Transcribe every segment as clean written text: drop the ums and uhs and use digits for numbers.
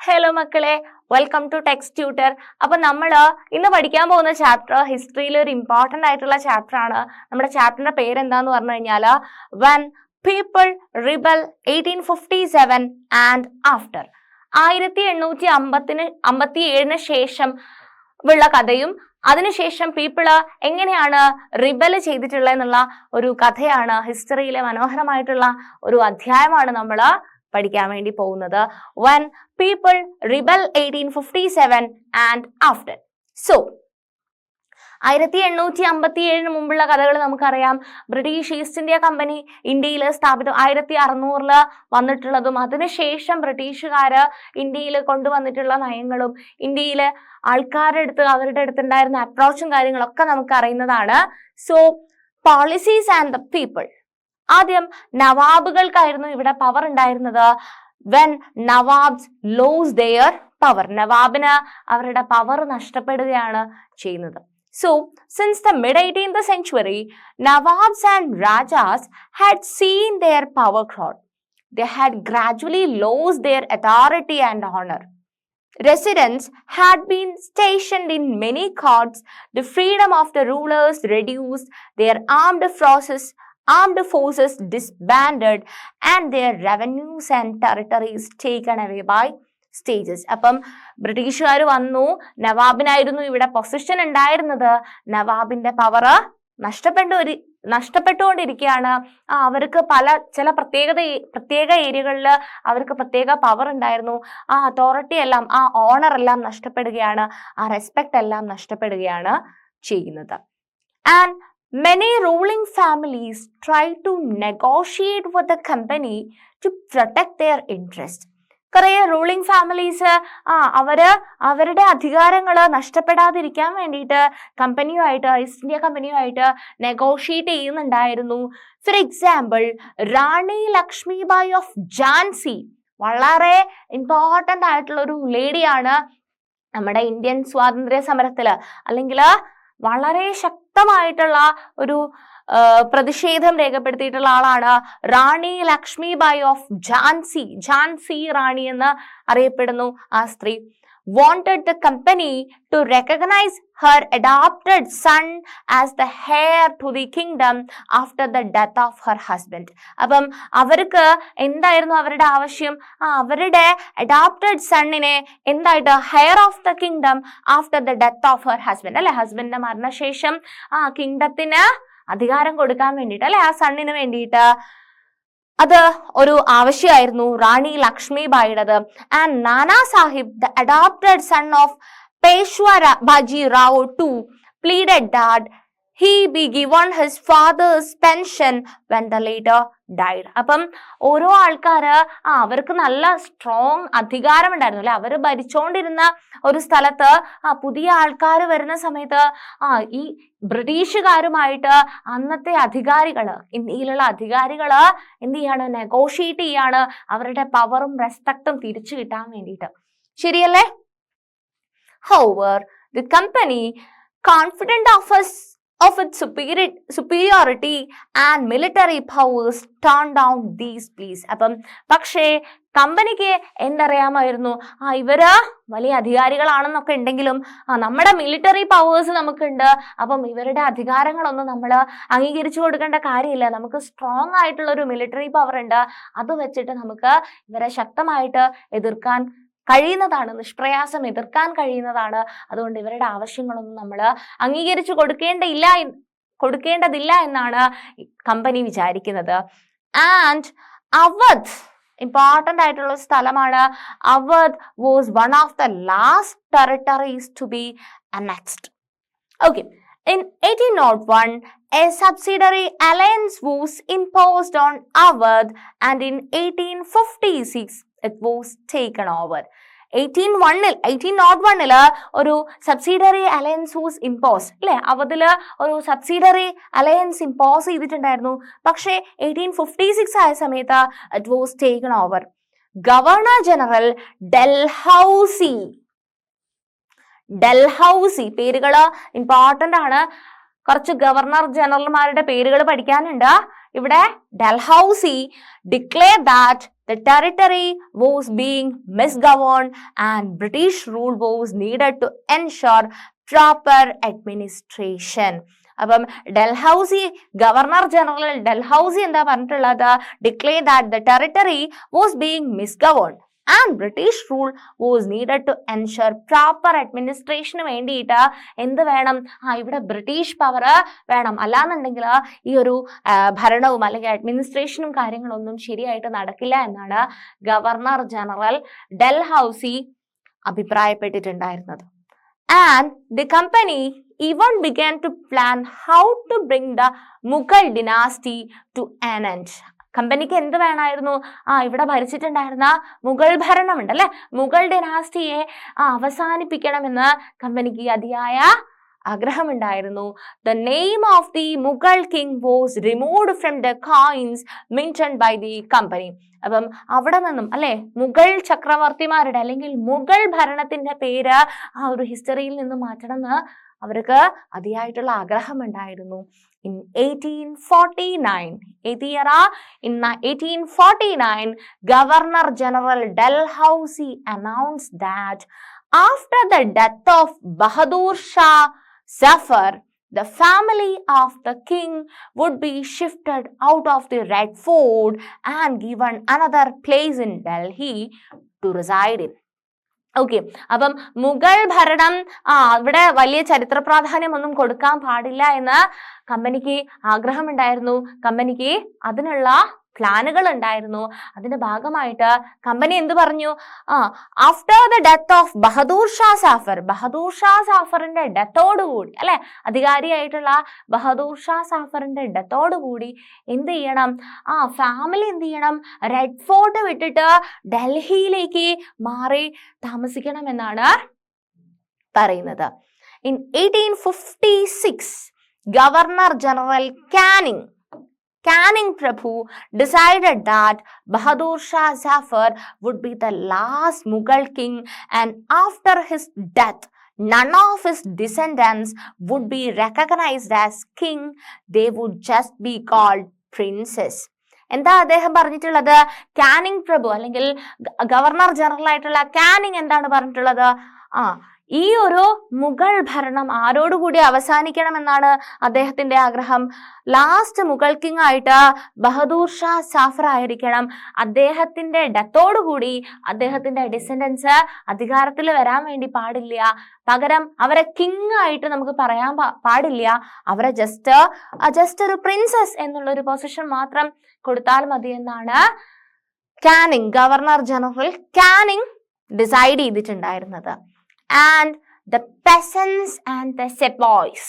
Hello മക്കളെ, welcome to text tutor. അപ്പൊ നമ്മൾ ഇന്ന് പഠിക്കാൻ പോകുന്ന ചാപ്റ്റർ ഹിസ്റ്ററിയിൽ ഒരു ഇമ്പോർട്ടന്റ് ആയിട്ടുള്ള ചാപ്റ്റർ ആണ്. നമ്മുടെ ചാപ്റ്ററിന്റെ പേര് എന്താന്ന് പറഞ്ഞു കഴിഞ്ഞാൽ when people rebel 1857 and after. 1857 ശേഷം ഉള്ള കഥയും അതിനുശേഷം പീപ്പിള് എങ്ങനെയാണ് റിബല് ചെയ്തിട്ടുള്ളത് എന്നുള്ള ഒരു കഥയാണ്. ഹിസ്റ്ററിയിലെ മനോഹരമായിട്ടുള്ള ഒരു അധ്യായമാണ് നമ്മൾ പഠിക്കാൻ വേണ്ടി പോകുന്നത്. when people rebel 1857 and after. so 1857 മുമ്പുള്ള കഥകൾ നമുക്കറിയാം. ബ്രിട്ടീഷ് ഈസ്റ്റ് ഇന്ത്യ കമ്പനി ഇന്ത്യയിൽ സ്ഥാപിതം 1600 വന്നിട്ടുള്ളതും അതിനുശേഷം ബ്രിട്ടീഷുകാര് ഇന്ത്യയിൽ കൊണ്ടുവന്നിട്ടുള്ള നയങ്ങളും ഇന്ത്യയിലെ അവരുടെ അടുത്തുണ്ടായിരുന്ന അപ്രോച്ചും കാര്യങ്ങളൊക്കെ നമുക്ക് അറിയുന്നതാണ്. So policies and the people. ആദ്യം നവാബുകൾക്കായിരുന്നു ഇവിടെ പവർ ഉണ്ടായിരുന്നത്. when Nawabs lose their power, നവാബിന് അവരുടെ പവർ നഷ്ടപ്പെടുകയാണ് ചെയ്യുന്നത്. So since the mid 18th century, Nawabs and Rajas had seen their power grow. They had gradually lost their authority and honor. Residents had been stationed in many courts. The freedom of the rulers reduced, their armed forces disbanded, and their revenues and territories taken away by stages. അപ്പം ബ്രിട്ടീഷുകാർ വന്നു, നവാബിനായിരുന്നു ഇവിടെ position ഉണ്ടായിരുന്നത്. നവാബിന്റെ power നഷ്ടപ്പെട്ടുകൊണ്ടിരിക്കുകയാണ്. അവർക്ക് ചില പ്രത്യേക ഏരിയകളിൽ അവർക്ക് പ്രത്യേക പവർ ഉണ്ടായിരുന്നു. ആ അതോറിറ്റി എല്ലാം, ആ ഓണർ എല്ലാം നഷ്ടപ്പെടുകയാണ്, ആ റെസ്പെക്ട് എല്ലാം നഷ്ടപ്പെടുകയാണ് ചെയ്യുന്നത്. And many ruling families try to negotiate with the company to protect their interest. കുറേ റൂളിംഗ് ഫാമിലീസ് അവരുടെ അധികാരങ്ങൾ നഷ്ടപ്പെടാതിരിക്കാൻ വേണ്ടിയിട്ട് ഈസ്റ്റ് ഇന്ത്യ കമ്പനിയുമായിട്ട് നെഗോഷിയേറ്റ് ചെയ്യുന്നുണ്ടായിരുന്നു. For example, Rani Lakshmibai of Jhansi വളരെ ഇമ്പോർട്ടൻ്റ് ആയിട്ടുള്ള ഒരു ലേഡിയാണ് നമ്മുടെ ഇന്ത്യൻ സ്വാതന്ത്ര്യ സമരത്തില്, അല്ലെങ്കിൽ വളരെ ശക്തമായിട്ടുള്ള ഒരു പ്രതിഷേധം രേഖപ്പെടുത്തിയിട്ടുള്ള ആളാണ് റാണി ലക്ഷ്മിബായി ഓഫ് ഝാൻസി റാണി എന്ന് അറിയപ്പെടുന്നു. ആ സ്ത്രീ wanted the company to recognize her adopted son as the heir to the kingdom after the death of her husband. അപ്പം അവർക്ക് എന്തായിരുന്നു അവരുടെ ആവശ്യം? അവരുടെ അഡോപ്റ്റഡ് സണ്ണിനെ എന്തായിട്ട് hair of the kingdom after the death of her husband, അല്ലെ, ഹസ്ബൻഡിന്റെ മരണശേഷം കിങ്ഡത്തിന് അധികാരം കൊടുക്കാൻ വേണ്ടിയിട്ട്, അല്ലെ, ആ സണ്ണിന് വേണ്ടിയിട്ട് അത് ഒരു ആവശ്യമായിരുന്നു റാണി ലക്ഷ്മിബായിയുടേത്. And Nana Sahib, the adopted son of Peshwa Baji Rao to pleaded that he be given his father's pension when the later died. അപ്പം ഓരോ ആൾക്കാര് അവർക്ക് നല്ല സ്ട്രോങ് അധികാരം ഉണ്ടായിരുന്നു, അല്ലെ, അവര് ഭരിച്ചോണ്ടിരുന്ന ഒരു സ്ഥലത്ത് പുതിയ ആൾക്കാർ വരുന്ന സമയത്ത് ഈ ബ്രിട്ടീഷുകാരുമായിട്ട് അന്നത്തെ അധികാരികള്, ഇന്ത്യയിലുള്ള അധികാരികള് എന്ത് ചെയ്യാണ്? നെഗോഷിയേറ്റ് ചെയ്യാണ് അവരുടെ പവറും റെസ്പെക്റ്റും തിരിച്ചു കിട്ടാൻ വേണ്ടിയിട്ട്. ശരിയല്ലേ? However, the company, confident of its superiority and military powers, turned down these pleas. അപ്പം പക്ഷേ കമ്പനിക്ക് എന്തറിയാമായിരുന്നു? ഇവര് വലിയ അധികാരികളാണെന്നൊക്കെ ഉണ്ടെങ്കിലും നമ്മുടെ മിലിറ്ററി പവേഴ്സ് നമുക്കുണ്ട്. അപ്പം ഇവരുടെ അധികാരങ്ങളൊന്നും നമ്മൾ അംഗീകരിച്ചു കൊടുക്കേണ്ട കാര്യമില്ല. നമുക്ക് സ്ട്രോങ് ആയിട്ടുള്ള ഒരു മിലിറ്ററി പവർ ഉണ്ട്. അത് വെച്ചിട്ട് നമുക്ക് ഇവരെ ശക്തമായിട്ട് എതിർക്കാൻ കഴിയുന്നതാണ്, നിഷ്പ്രയാസം എതിർക്കാൻ കഴിയുന്നതാണ്. അതുകൊണ്ട് ഇവരുടെ ആവശ്യങ്ങളൊന്നും നമ്മൾ അംഗീകരിച്ചു കൊടുക്കേണ്ടതില്ല എന്നാണ് കമ്പനി വിചാരിക്കുന്നത്. ആൻഡ് അവധ്, ഇമ്പോർട്ടൻ്റ് ആയിട്ടുള്ള സ്ഥലമാണ് Awadh, was one of the last territories to be annexed. Okay. In 1801, a subsidiary alliance was imposed on Awadh, and in 1856 it was taken over. 1801 ഒരു സബ്സിഡറി അലയൻസ് വാസ് ഇമ്പോസ്, അല്ലെ, അവധില് ഒരു subsidiary alliance impose ചെയ്തിട്ടുണ്ടായിരുന്നു. പക്ഷേ 1856 ആയ സമയത്ത് it was taken over. Governor general Dalhousie, പേരുകള് important ആണ്. കുറച്ച് ഗവർണർ ജനറൽമാരുടെ പേരുകൾ പഠിക്കാനുണ്ട് ഇവിടെ. Dalhousie declare that the territory was being misgoverned and British rule was needed to ensure proper administration. അപ്പം ഡൽഹൌസി ഗവർണർ ജനറൽ ഡൽഹൌസി എന്താ പറഞ്ഞിട്ടുള്ളത്? Declare that the territory was being misgoverned and British rule was needed to ensure proper അഡ്മിനിസ്ട്രേഷന് വേണ്ടിയിട്ട് എന്ത് വേണം? ഇവിടെ British power വേണം, അല്ലാന്നുണ്ടെങ്കിൽ ഈ ഒരു ഭരണവും അല്ലെങ്കിൽ അഡ്മിനിസ്ട്രേഷനും കാര്യങ്ങളൊന്നും ശരിയായിട്ട് നടക്കില്ല എന്നാണ് ഗവർണർ ജനറൽ ഡൽഹൌസി അഭിപ്രായപ്പെട്ടിട്ടുണ്ടായിരുന്നത്. And the company even began to plan how to bring the Mughal dynasty to an end. കമ്പനിക്ക് എന്ത് വേണമായിരുന്നു? ഇവിടെ ഭരിച്ചിട്ടുണ്ടായിരുന്ന മുഗൾ ഭരണമുണ്ട് അല്ലെ, മുഗൾ ഡിനാസ്റ്റിയെ അവസാനിപ്പിക്കണമെന്ന് കമ്പനിക്ക് അതിയായ ആഗ്രഹമുണ്ടായിരുന്നു. The name of the Mughal king was removed from the coins minted by the company. അപ്പം അവിടെ നിന്നും അല്ലെ മുഗൾ ചക്രവർത്തിമാരുടെ അല്ലെങ്കിൽ മുഗൾ ഭരണത്തിന്റെ പേര് ഒരു ഹിസ്റ്ററിയിൽ നിന്ന് മാറ്റണമെന്ന് അവർക്ക് അതിയായിട്ടുള്ള ആഗ്രഹമുണ്ടായിരുന്നു. In 1849, in 1849, Governor General Dalhousie announced that after the death of Bahadur Shah Zafar, the family of the king would be shifted out of the Red Fort and given another place in Delhi to reside in. Okay, അപ്പം മുഗൾ ഭരണം ഇവിടെ വലിയ ചരിത്ര പ്രാധാന്യം ഒന്നും കൊടുക്കാൻ പാടില്ല എന്ന് കമ്പനിക്ക് ആഗ്രഹമുണ്ടായിരുന്നു. കമ്പനിക്ക് അതിനുള്ള പ്ലാനുകൾ ഉണ്ടായിരുന്നു. അതിന്റെ ഭാഗമായിട്ട് കമ്പനി എന്ത് പറഞ്ഞു? After the death of Bahadur Shah Zafar, Bahadur Shah സാഫറിന്റെ ഡെത്തോടുകൂടി അല്ലെ, അധികാരിയായിട്ടുള്ള ബഹദൂർ ഷാ സാഫറിന്റെ ഡെത്തോടുകൂടി എന്ത് ചെയ്യണം? ഫാമിലി എന്ത് ചെയ്യണം? റെഡ് ഫോർട്ട് വിട്ടിട്ട് ഡൽഹിയിലേക്ക് മാറി താമസിക്കണം എന്നാണ് പറയുന്നത്. In 1856, Governor General Canning Prabhu decided that Bahadur Shah Zafar would be the last Mughal king, and after his death, none of his descendants would be recognized as king. They would just be called princes. എന്താ അദ്ദേഹം പറഞ്ഞിട്ടുള്ളത്? Canning പ്രഭു അല്ലെങ്കിൽ governor general ആയിട്ടുള്ള Canning എന്താണ് പറഞ്ഞിട്ടുള്ളത്? ഈ ഒരു മുഗൾ ഭരണം ആരോടുകൂടി അവസാനിക്കണമെന്നാണ് അദ്ദേഹത്തിന്റെ ആഗ്രഹം. ലാസ്റ്റ് മുഗൾ കിങ് ആയിട്ട് ബഹദൂർ ഷാ സാഫർ ആയിരിക്കണം. അദ്ദേഹത്തിന്റെ ഡെത്തോടുകൂടി അദ്ദേഹത്തിന്റെ ഡിസെൻഡൻസ് അധികാരത്തിൽ വരാൻ വേണ്ടി പാടില്ല. പകരം അവരെ കിങ് ആയിട്ട് നമുക്ക് പറയാൻ പാടില്ല. അവരെ ജസ്റ്റ് ഒരു പ്രിൻസസ് എന്നുള്ള ഒരു പൊസിഷൻ മാത്രം കൊടുത്താൽ മതി എന്നാണ് Canning, governor general Canning decide ചെയ്തിട്ടുണ്ടായിരുന്നത്. And the peasants and the sepoys.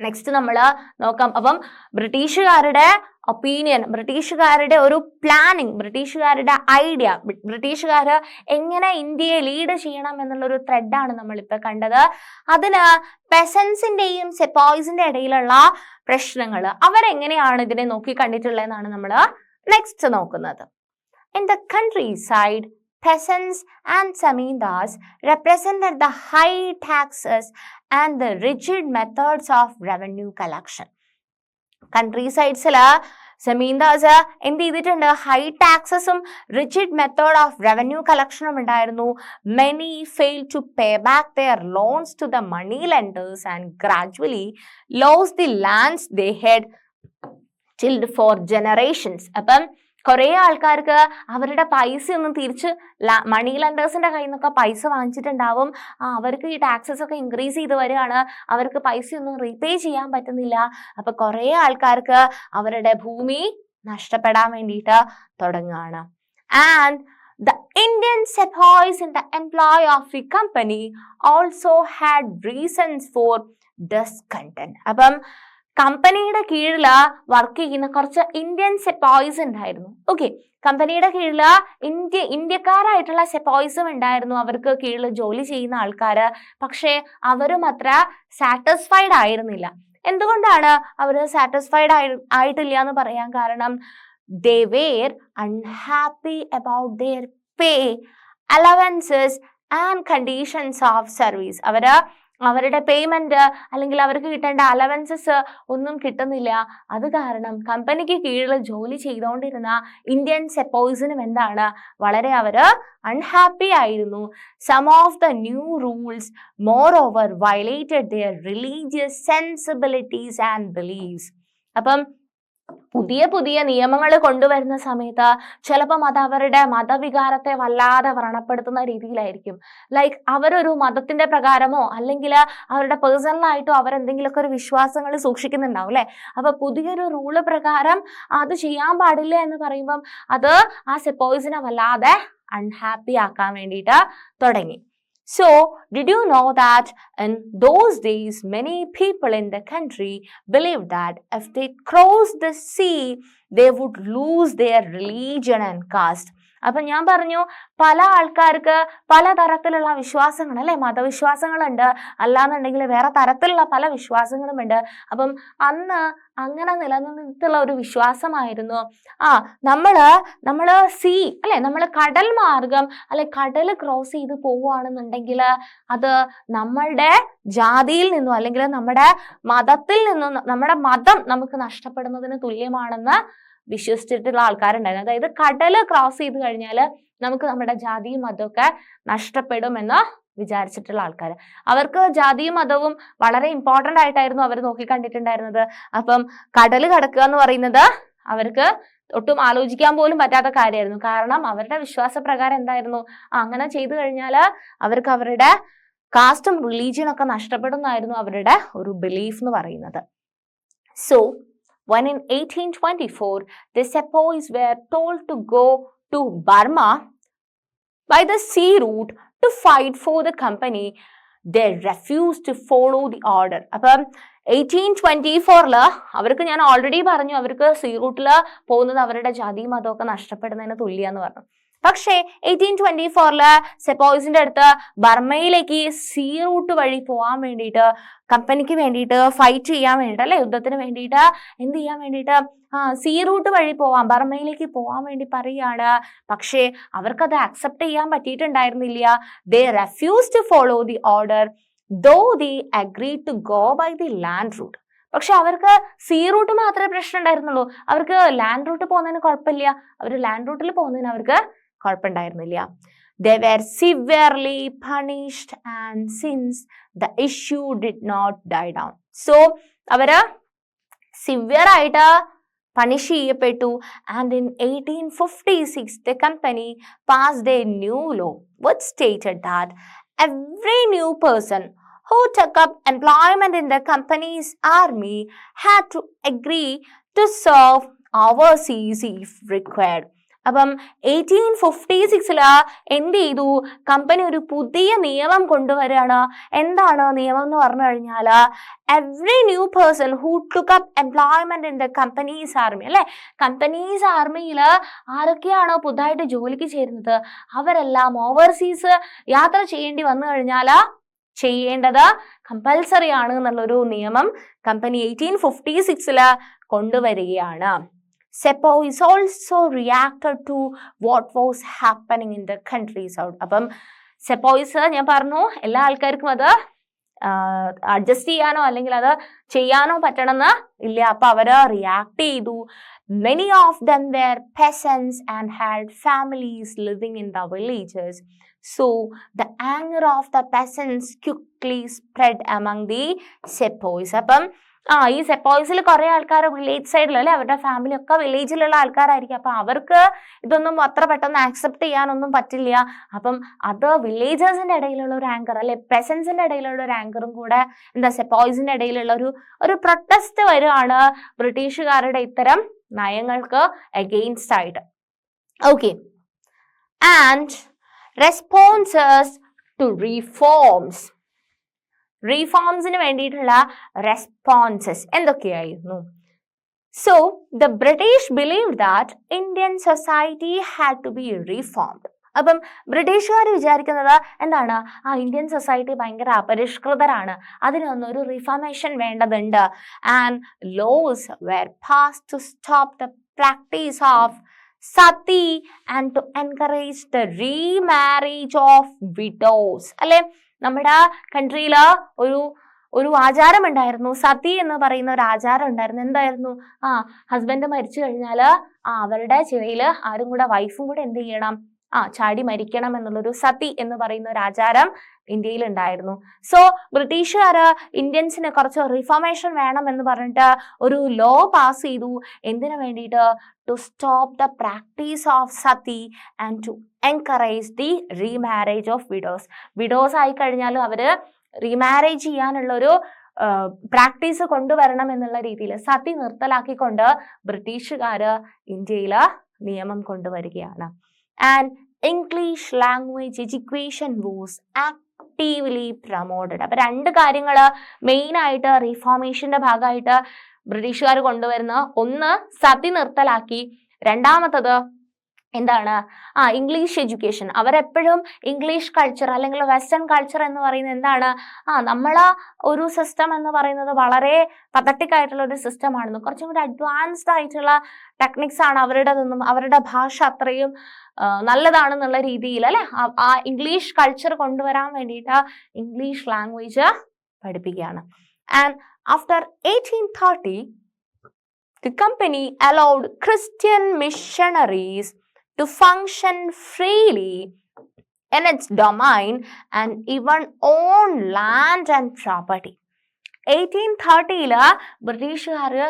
Next നമ്മൾ നോക്കാം. അപ്പം ബ്രിട്ടീഷുകാരുടെ ഒപ്പീനിയൻ, ബ്രിട്ടീഷുകാരുടെ ഒരു പ്ലാനിങ്, ബ്രിട്ടീഷുകാരുടെ ഐഡിയ, ബ്രിട്ടീഷുകാർ എങ്ങനെ ഇന്ത്യയെ ലീഡ് ചെയ്യണം എന്നുള്ളൊരു ത്രെഡാണ് നമ്മളിപ്പോൾ കണ്ടത്. അതിന് പെസൻസിന്റെയും സെപ്പോയ്സിന്റെ ഇടയിലുള്ള പ്രശ്നങ്ങൾ അവരെങ്ങനെയാണ് ഇതിനെ നോക്കി കണ്ടിട്ടുള്ളതെന്നാണ് നമ്മൾ നെക്സ്റ്റ് നോക്കുന്നത്. In the countryside, peasants and zamindars represented the high taxes and the rigid methods of revenue collection. Countrysides-ല് zamindars എന്ത് ചെയ്തിട്ടുണ്ട്? ഹൈ ടാക്സസും റിജിഡ് മെത്തേഡ് ഓഫ് റവന്യൂ കളക്ഷനും ഉണ്ടായിരുന്നു. Many failed to pay back their loans to the money lenders and gradually lost the lands they had tilled for generations. അപ്പം കുറെ ആൾക്കാർക്ക് അവരുടെ പൈസ ഒന്നും തിരിച്ച് മണി ലെൻഡേഴ്സിന്റെ കയ്യിൽ നിന്നൊക്കെ പൈസ വാങ്ങിച്ചിട്ടുണ്ടാവും. അവർക്ക് ഈ ടാക്സസ് ഒക്കെ ഇൻക്രീസ് ചെയ്ത് വരികയാണ്, അവർക്ക് പൈസ ഒന്നും റീപേ ചെയ്യാൻ പറ്റുന്നില്ല. അപ്പൊ കുറെ ആൾക്കാർക്ക് അവരുടെ ഭൂമി നഷ്ടപ്പെടാൻ വേണ്ടിയിട്ട് തുടങ്ങുകയാണ്. And the Indian sepoys in the employ of the company also had reasons for discontent. അപ്പം കമ്പനിയുടെ കീഴിൽ വർക്ക് ചെയ്യുന്ന കുറച്ച് ഇന്ത്യൻ സെപ്പോയ്സ് ഉണ്ടായിരുന്നു. ഓക്കെ, കമ്പനിയുടെ കീഴിൽ ഇന്ത്യക്കാരായിട്ടുള്ള സെപ്പോയ്സും ഉണ്ടായിരുന്നു, അവർക്ക് കീഴിൽ ജോലി ചെയ്യുന്ന ആൾക്കാര്. പക്ഷെ അവരും അത്ര സാറ്റിസ്ഫൈഡ് ആയിരുന്നില്ല. എന്തുകൊണ്ടാണ് അവർ സാറ്റിസ്ഫൈഡ് ആയിട്ടില്ല എന്ന് പറയാൻ കാരണം, they were unhappy about their pay, allowances and conditions of service. അവര് അവരുടെ പേയ്മെന്റ് അല്ലെങ്കിൽ അവർക്ക് കിട്ടേണ്ട അലവൻസസ് ഒന്നും കിട്ടുന്നില്ല. അത് കാരണം കമ്പനിക്ക് കീഴിൽ ജോലി ചെയ്തുകൊണ്ടിരുന്ന ഇന്ത്യൻ സെപ്പോയ്സിനും എന്താണ്, വളരെ അവര് അൺഹാപ്പി ആയിരുന്നു. Some of the new rules moreover violated their religious sensibilities and beliefs. അപ്പം പുതിയ പുതിയ നിയമങ്ങൾ കൊണ്ടുവരുന്ന സമയത്ത് ചിലപ്പം അത് അവരുടെ മതവികാരത്തെ വല്ലാതെ വ്രണപ്പെടുത്തുന്ന രീതിയിലായിരിക്കും. ലൈക്ക് അവരൊരു മതത്തിന്റെ പ്രകാരമോ അല്ലെങ്കിൽ അവരുടെ പേഴ്സണലായിട്ടോ അവരെന്തെങ്കിലുമൊക്കെ ഒരു വിശ്വാസങ്ങൾ സൂക്ഷിക്കുന്നുണ്ടാവും അല്ലെ. അപ്പൊ പുതിയൊരു റൂള് പ്രകാരം അത് ചെയ്യാൻ പാടില്ല എന്ന് പറയുമ്പം അത് ആ സെപ്പോയ്സിനെ വല്ലാതെ അൺഹാപ്പി ആക്കാൻ വേണ്ടിയിട്ട് തുടങ്ങി. So, did you know that in those days many people in the country believed that if they crossed the sea, they would lose their religion and caste? അപ്പം ഞാൻ പറഞ്ഞു, പല ആൾക്കാർക്ക് പല തരത്തിലുള്ള വിശ്വാസങ്ങൾ അല്ലെ, മതവിശ്വാസങ്ങളുണ്ട്, അല്ലാന്നുണ്ടെങ്കിൽ വേറെ തരത്തിലുള്ള പല വിശ്വാസങ്ങളുമുണ്ട്. അപ്പം അന്ന് അങ്ങനെ നിലനിന്നിട്ടുള്ള ഒരു വിശ്വാസമായിരുന്നു നമ്മള് സീ അല്ലെ, നമ്മൾ കടൽ മാർഗം അല്ലെ കടൽ ക്രോസ് ചെയ്ത് പോവുകയാണെന്നുണ്ടെങ്കിൽ അത് നമ്മളുടെ ജാതിയിൽ നിന്നും അല്ലെങ്കിൽ നമ്മുടെ മതത്തിൽ നിന്നും നമ്മുടെ മതം നമുക്ക് നഷ്ടപ്പെടുന്നതിന് തുല്യമാണെന്ന് വിശ്വസിച്ചിട്ടുള്ള ആൾക്കാരുണ്ടായിരുന്നു. അതായത് കടല് ക്രോസ് ചെയ്ത് കഴിഞ്ഞാൽ നമുക്ക് നമ്മുടെ ജാതിയും മതമൊക്കെ നഷ്ടപ്പെടുമെന്ന് വിചാരിച്ചിട്ടുള്ള ആൾക്കാർ. അവർക്ക് ജാതിയും മതവും വളരെ ഇമ്പോർട്ടന്റ് ആയിട്ടായിരുന്നു അവർ നോക്കിക്കണ്ടിട്ടുണ്ടായിരുന്നത്. അപ്പം കടല് കടക്കുക എന്ന് പറയുന്നത് അവർക്ക് ഒട്ടും ആലോചിക്കാൻ പോലും പറ്റാത്ത കാര്യമായിരുന്നു. കാരണം അവരുടെ വിശ്വാസപ്രകാരം എന്തായിരുന്നു, അങ്ങനെ ചെയ്തു കഴിഞ്ഞാൽ അവർക്ക് അവരുടെ കാസ്റ്റും റിലീജിയനും ഒക്കെ നഷ്ടപ്പെടുന്നായിരുന്നു അവരുടെ ഒരു ബിലീഫ് എന്ന് പറയുന്നത്. So when in 1824 the sepoys were told to go to Burma by the sea route to fight for the company, they refused to follow the order. അപ്പം 1824 അവർക്ക്, ഞാൻ ഓൾറെഡി പറഞ്ഞു, അവർക്ക് സീ റൂട്ടിൽ പോകുന്നത് അവരുടെ ജാതി മതമൊക്കെ നഷ്ടപ്പെടുന്നതിന് തുല്യാന്ന് പറഞ്ഞു. പക്ഷേ 1824 സെപ്പോയ്സിന്റെ അടുത്ത് ബർമയിലേക്ക് സീ റൂട്ട് വഴി പോകാൻ വേണ്ടിയിട്ട്, കമ്പനിക്ക് വേണ്ടിയിട്ട് ഫൈറ്റ് ചെയ്യാൻ വേണ്ടിയിട്ട് അല്ലെ, യുദ്ധത്തിന് വേണ്ടിയിട്ട് എന്ത് ചെയ്യാൻ വേണ്ടിയിട്ട് സീ റൂട്ട് വഴി പോവാം, ബർമയിലേക്ക് പോകാൻ വേണ്ടി പറയാണ്. പക്ഷേ അവർക്കത് അക്സെപ്റ്റ് ചെയ്യാൻ പറ്റിയിട്ടുണ്ടായിരുന്നില്ല. They refuse to follow the order though they agree to go by the land route. പക്ഷെ അവർക്ക് സീ റൂട്ട് മാത്രമേ പ്രശ്നം ഉണ്ടായിരുന്നുള്ളൂ. അവർക്ക് ലാൻഡ് റൂട്ട് പോകുന്നതിന് കുഴപ്പമില്ല. അവർ ലാൻഡ് റൂട്ടിൽ പോകുന്നതിന് അവർക്ക് കുഴപ്പമുണ്ടായിരുന്നില്ല. They were severely punished and since the issue did not die down. So അവര് സിവിയർ ആയിട്ട് പണിഷ് ചെയ്യപ്പെട്ടു. And in 1856 the company passed a new law which stated that every new person who took up employment in the company's army had to agree to serve overseas if required. അപ്പം 1856 എന്ത് ചെയ്തു, company ഒരു പുതിയ നിയമം കൊണ്ടുവരികയാണ്. എന്താണ് നിയമം എന്ന് പറഞ്ഞു കഴിഞ്ഞാൽ, every new person who took up employment in the companies army അല്ലെ, കമ്പനീസ് ആർമിയിൽ ആരൊക്കെയാണോ പുതുതായിട്ട് ജോലിക്ക് ചേരുന്നത് അവരെല്ലാം ഓവർസീസ് യാത്ര ചെയ്യേണ്ടി വന്നു കഴിഞ്ഞാൽ ചെയ്യേണ്ടത് കമ്പൽസറി ആണ് എന്നുള്ളൊരു നിയമം കമ്പനി 1856 കൊണ്ടുവരികയാണ്. Sepoys also reacted to what was happening in the countries out. അപ്പം സെപ്പോയ്സ് ഞാൻ പറഞ്ഞു എല്ലാ ആൾക്കാർക്കും അത് അഡ്ജസ്റ്റ് ചെയ്യാനോ അല്ലെങ്കിൽ അത് ചെയ്യാനോ പറ്റണമെന്ന് ഇല്ല. അപ്പൊ അവര് റിയാക്ട് ചെയ്തു. Many of them were peasants and had families living in the villages. So the anger of the peasants quickly spread among the sepoys. അപ്പം ഈ സെപ്പോയ്സിൽ കുറെ ആൾക്കാർ വില്ലേജ് സൈഡിൽ അല്ലെ, അവരുടെ ഫാമിലി ഒക്കെ വില്ലേജിലുള്ള ആൾക്കാരായിരിക്കും. അപ്പൊ അവർക്ക് ഇതൊന്നും അത്ര പെട്ടെന്ന് ആക്സെപ്റ്റ് ചെയ്യാനൊന്നും പറ്റില്ല. അപ്പം അത് വില്ലേജേഴ്സിന്റെ ഇടയിലുള്ള ഒരു ആങ്കർ അല്ലെ, പെസൻസിന്റെ ഇടയിലുള്ള ഒരു ആങ്കറും കൂടെ എന്താ സെപ്പോയ്സിന്റെ ഇടയിലുള്ള ഒരു പ്രൊട്ടസ്റ്റ് വരുവാണ് ബ്രിട്ടീഷുകാരുടെ ഇത്തരം നയങ്ങൾക്ക് അഗെയിൻസ്റ്റ് ആയിട്ട്. Okay, and responses to reforms. റീഫോംസിന് വേണ്ടിയിട്ടുള്ള റെസ്പോൺസസ് എന്തൊക്കെയായിരുന്നു? So the British believe that Indian society had to be reformed. അപ്പം ബ്രിട്ടീഷുകാർ വിചാരിക്കുന്നത് എന്താണ്, ഇന്ത്യൻ സൊസൈറ്റി ഭയങ്കര അപരിഷ്കൃതരാണ്, അതിനൊന്നൊരു റിഫോർമേഷൻ വേണ്ടതുണ്ട്. And laws were passed to stop the practice of sati and to encourage the remarriage of widows അല്ലെ. നമ്മുടെ കൺട്രിയില് ഒരു ആചാരം ഉണ്ടായിരുന്നു, സതി എന്ന് പറയുന്ന ഒരു ആചാരം ഉണ്ടായിരുന്നു. എന്തായിരുന്നു? ഹസ്ബൻഡ് മരിച്ചു കഴിഞ്ഞാല് അവരുടെ ചിതയില് ആരും കൂടെ, വൈഫും കൂടെ എന്ത് ചെയ്യണം? ചാടി മരിക്കണം എന്നുള്ളൊരു സതി എന്ന് പറയുന്ന ഒരു ആചാരം ഇന്ത്യയിൽ ഉണ്ടായിരുന്നു. സോ ബ്രിട്ടീഷുകാര് ഇന്ത്യൻസിന് കുറച്ച് റിഫോർമേഷൻ വേണം എന്ന് പറഞ്ഞിട്ട് ഒരു ലോ പാസ് ചെയ്തു. എന്തിനു വേണ്ടിയിട്ട്? To stop the practice of sati and to encourage the remarriage of widows. Widows ആയി കഴിഞ്ഞാലും അവര് റീമാരേജ് ചെയ്യാനുള്ള ഒരു പ്രാക്ടീസ് കൊണ്ടുവരണം എന്നുള്ള രീതിയിൽ സതി നിർത്തലാക്കിക്കൊണ്ട് ബ്രിട്ടീഷുകാര് ഇന്ത്യയില് നിയമം കൊണ്ടുവരികയാണ്. And English language education was actively promoted. അപ്പൊ രണ്ട് കാര്യങ്ങള് മെയിൻ ആയിട്ട് റിഫോർമേഷന്റെ ഭാഗമായിട്ട് ബ്രിട്ടീഷുകാർ കൊണ്ടുവരുന്ന, ഒന്ന് സതി നിർത്തലാക്കി, രണ്ടാമത്തത് എന്താണ്? English education. അവരെപ്പോഴും ഇംഗ്ലീഷ് കൾച്ചർ അല്ലെങ്കിൽ വെസ്റ്റേൺ കൾച്ചർ എന്ന് പറയുന്നത് എന്താണ്? നമ്മളെ ഒരു സിസ്റ്റം എന്ന് പറയുന്നത് വളരെ പതട്ടിക് ആയിട്ടുള്ള ഒരു സിസ്റ്റം ആണെന്നും കുറച്ചും കൂടി അഡ്വാൻസ്ഡ് ആയിട്ടുള്ള ടെക്നിക്സ് ആണ് അവരുടേതെന്നും അവരുടെ ഭാഷ അത്രയും നല്ലതാണെന്നുള്ള രീതിയിൽ അല്ലെ ആ ഇംഗ്ലീഷ് കൾച്ചർ കൊണ്ടുവരാൻ വേണ്ടിയിട്ട് ഇംഗ്ലീഷ് ലാംഗ്വേജ് പഠിപ്പിക്കുകയാണ്. And after 1830 the company allowed Christian missionaries to function freely in its domain and even own land and property. 1830 ബ്രിട്ടീഷുകാര്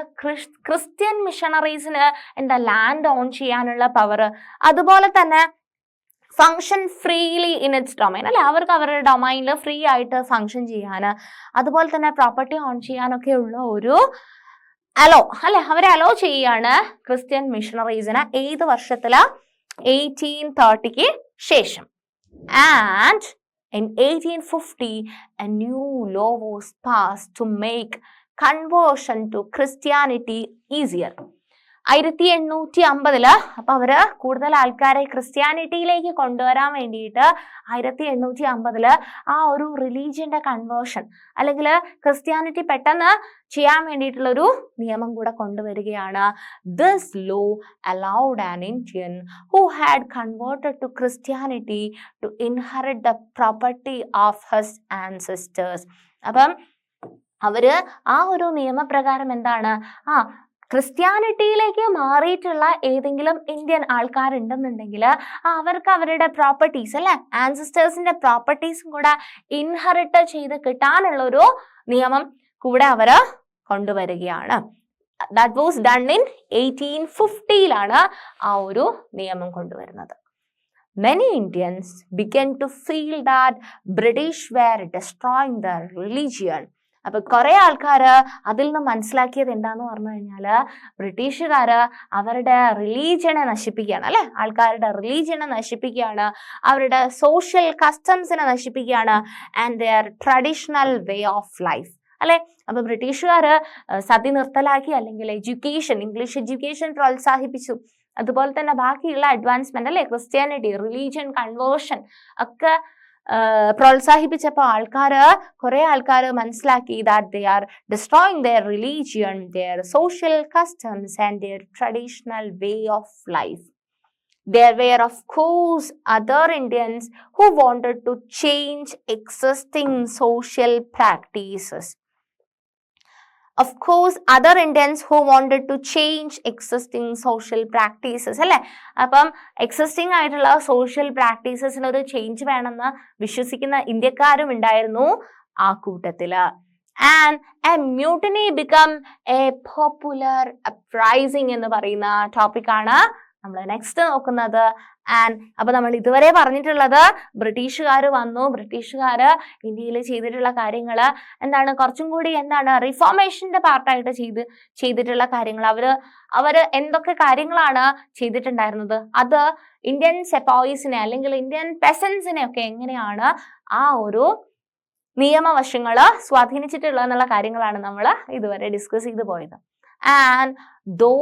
Christian മിഷണറീസിന് എന്താ ലാൻഡ് ഓൺ ചെയ്യാനുള്ള പവർ, അതുപോലെ തന്നെ function freely in its domain അല്ലെ, അവർക്ക് അവരുടെ ഡൊമൈനിൽ ഫ്രീ ആയിട്ട് ഫങ്ഷൻ ചെയ്യാന്, അതുപോലെ തന്നെ പ്രോപ്പർട്ടി ഓൺ ചെയ്യാനൊക്കെ ഉള്ള ഒരു അലോ അല്ലെ, അവരെ അലോ ചെയ്യാണ് ക്രിസ്ത്യൻ മിഷണറീസിന്. ഏത് വർഷത്തില്? 1830 ശേഷം. And in 1850 a new law was passed to make conversion to Christianity easier. 1850 അപ്പൊ അവര് കൂടുതൽ ആൾക്കാരെ ക്രിസ്ത്യാനിറ്റിയിലേക്ക് കൊണ്ടുവരാൻ വേണ്ടിയിട്ട് 1850 ആ ഒരു റിലീജിയന്റെ കൺവേർഷൻ അല്ലെങ്കിൽ ക്രിസ്ത്യാനിറ്റി പെട്ടെന്ന് ചെയ്യാൻ വേണ്ടിയിട്ടുള്ള ഒരു നിയമം കൂടെ കൊണ്ടുവരികയാണ്. This law allowed an Indian who had converted to Christianity to inherit the property of his ancestors. അപ്പം അവര് ആ ഒരു നിയമപ്രകാരം എന്താണ്? ക്രിസ്ത്യാനിറ്റിയിലേക്ക് മാറിയിട്ടുള്ള ഏതെങ്കിലും ഇന്ത്യൻ ആൾക്കാരുണ്ടെന്നുണ്ടെങ്കിൽ അവർക്ക് അവരുടെ പ്രോപ്പർട്ടീസ് അല്ലെ, ആൻസിസ്റ്റേഴ്സിന്റെ പ്രോപ്പർട്ടീസും കൂടെ ഇൻഹെറിറ്റ് ചെയ്ത് കിട്ടാനുള്ള ഒരു നിയമം കൂടെ അവര് കൊണ്ടുവരികയാണ്. ദാറ്റ് വാസ് ഡൺ ഇൻ 1850 ആ ഒരു നിയമം കൊണ്ടുവരുന്നത്. Many Indians began to feel that British were destroying their religion. അപ്പൊ കുറെ ആൾക്കാര് അതിൽ നിന്ന് മനസ്സിലാക്കിയത് എന്താന്ന് പറഞ്ഞു കഴിഞ്ഞാല് ബ്രിട്ടീഷുകാര് അവരുടെ റിലീജിയനെ നശിപ്പിക്കുകയാണ് അല്ലെ, ആൾക്കാരുടെ റിലീജിയനെ നശിപ്പിക്കുകയാണ്, അവരുടെ സോഷ്യൽ കസ്റ്റംസിനെ നശിപ്പിക്കുകയാണ്, and their traditional way of life അല്ലെ. അപ്പൊ ബ്രിട്ടീഷുകാര് സതി നിർത്തലാക്കി, അല്ലെങ്കിൽ ഇംഗ്ലീഷ് എഡ്യൂക്കേഷൻ പ്രോത്സാഹിപ്പിച്ചു, അതുപോലെ തന്നെ ബാക്കിയുള്ള അഡ്വാൻസ്മെന്റ് അല്ലെ, ക്രിസ്ത്യാനിറ്റി, റിലീജിയൻ കൺവേർഷൻ ഒക്കെ പ്രോത്സാഹിപ്പിച്ചപ്പോൾ കുറെ ആൾക്കാര് മനസ്സിലാക്കി that they are destroying their religion, their social customs and their traditional way of life. There were of course other Indians who wanted to change existing social practices. Of course other Indians who wanted to change existing social practices അല്ലെ. അപ്പം existing ആയിട്ടുള്ള social പ്രാക്ടീസസിന് ഒരു change വേണമെന്ന് വിശ്വസിക്കുന്ന ഇന്ത്യക്കാരും ഉണ്ടായിരുന്നു ആ കൂട്ടത്തില്. And a mutiny become a popular uprising എന്ന് പറയുന്ന ടോപ്പിക്കാണ് നമ്മൾ നെക്സ്റ്റ് നോക്കുന്നത്. ആൻഡ് അപ്പൊ നമ്മൾ ഇതുവരെ പറഞ്ഞിട്ടുള്ളത് ബ്രിട്ടീഷുകാർ വന്നു, ബ്രിട്ടീഷുകാര് ഇന്ത്യയിൽ ചെയ്തിട്ടുള്ള കാര്യങ്ങള് എന്താണ്, കുറച്ചും കൂടി എന്താണ് റിഫോർമേഷന്റെ പാർട്ടായിട്ട് ചെയ്തിട്ടുള്ള കാര്യങ്ങൾ. അവര് എന്തൊക്കെ കാര്യങ്ങളാണ് ചെയ്തിട്ടുണ്ടായിരുന്നത്, അത് ഇന്ത്യൻ സെപ്പോയിസിനെ അല്ലെങ്കിൽ ഇന്ത്യൻ പെസൻസിനെ ഒക്കെ എങ്ങനെയാണ് ആ ഒരു നിയമവശങ്ങള് സ്വാധീനിച്ചിട്ടുള്ളത് എന്നുള്ള കാര്യങ്ങളാണ് നമ്മൾ ഇതുവരെ ഡിസ്കസ് ചെയ്തു പോയത്. And though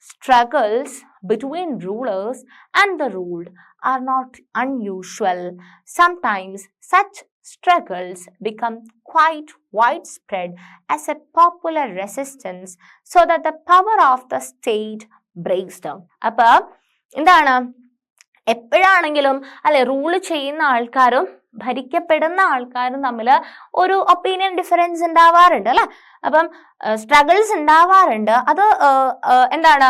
struggles between rulers and the ruled are not unusual. Sometimes such struggles become quite widespread as a popular resistance so that the power of the state breaks down. അപ്പൊ എന്താണ്, എപ്പോഴാണെങ്കിലും അല്ലെ rule ചെയ്യുന്ന ആൾക്കാരും ഭരിക്കപ്പെടുന്ന ആൾക്കാരും തമ്മിൽ ഒരു opinion difference ഉണ്ടാവാറുണ്ട് അല്ലെ. അപ്പം സ്ട്രഗിൾസ് ഉണ്ടാവാറുണ്ട്. അത് എന്താണ്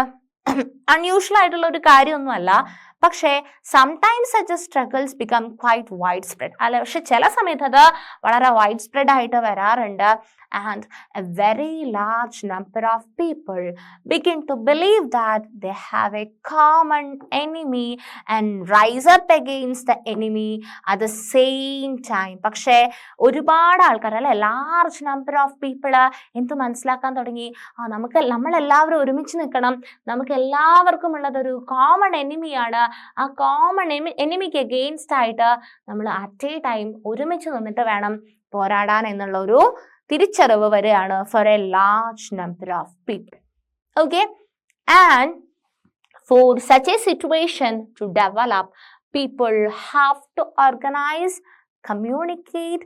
അൺയൂഷ്വൽ ആയിട്ടുള്ള ഒരു കാര്യമൊന്നുമല്ല. പക്ഷേ sometimes such struggles become quite wide spread അല്ലെ. പക്ഷെ ചില സമയത്ത് അത് വളരെ വൈഡ് സ്പ്രെഡ് ആയിട്ട് വരാറുണ്ട്. And a very large number of people begin to believe that they have a common enemy and rise up against the enemy at the same time. പക്ഷേ ഒരുപാട് ആൾക്കാർ അല്ലെ, ലാർജ് നമ്പർ ഓഫ് പീപ്പിൾ എന്ത് മനസ്സിലാക്കാൻ തുടങ്ങി, നമ്മളെല്ലാവരും ഒരുമിച്ച് നിൽക്കണം, നമുക്ക് എല്ലാവർക്കും ഉള്ളത് ഒരു കോമൺ എനിമിയാണ്. ആ കോമൺ എനിമിക്ക് എഗെയിൻസ്റ്റ് ആയിട്ട് നമ്മൾ അറ്റ് എ ടൈം ഒരുമിച്ച് നിന്നിട്ട് വേണം പോരാടാൻ എന്നുള്ള ഒരു തിരിച്ചറിവ് വരെയാണ് for a large number of people. Okay, and for such a situation to develop, people have to organize, communicate,